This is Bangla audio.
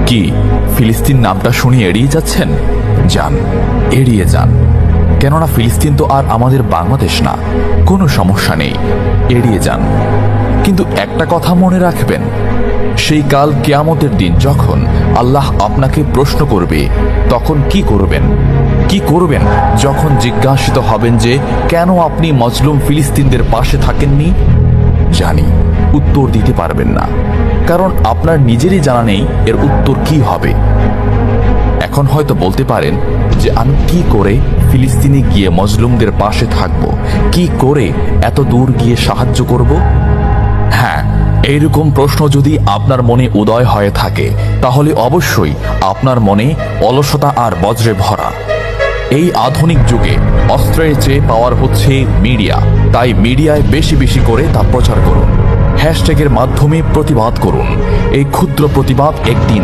কি ফিলিস্তিন নামটা শুনে এড়িয়ে যাচ্ছেন? যান, এড়িয়ে যান। কেননা ফিলিস্তিন তো আর আমাদের বাংলাদেশ না। কোনো সমস্যা নেই, এড়িয়ে যান। কিন্তু একটা কথা মনে রাখবেন, সেই কাল কিয়ামতের দিন যখন আল্লাহ আপনাকে প্রশ্ন করবে, তখন কি করবেন? কি করবেন যখন জিজ্ঞাসিত হবেন যে কেন আপনি মজলুম ফিলিস্তিনদের পাশে থাকেননি? জানি উত্তর দিতে পারবেন না, কারণ আপনার নিজেরই জানা নেই এর উত্তর কি হবে। এখন হয়তো বলতে পারেন যে আমি কি করে ফিলিস্তিনে গিয়ে মজলুমদের পাশে থাকব, কি করে এত দূর গিয়ে সাহায্য করব? হ্যাঁ, এইরকম প্রশ্ন যদি আপনার মনে উদয় হয়ে থাকে, তাহলে অবশ্যই আপনার মনে অলসতা আর বজ্রে ভরা। এই আধুনিক যুগে অস্ত্রের চেয়ে পাওয়ার হচ্ছে মিডিয়া, তাই মিডিয়ায় বেশি বেশি করে তা প্রচার করুন। হ্যাশট্যাগের মাধ্যমে প্রতিবাদ করুন। এই ক্ষুদ্র প্রতিবাদ একদিন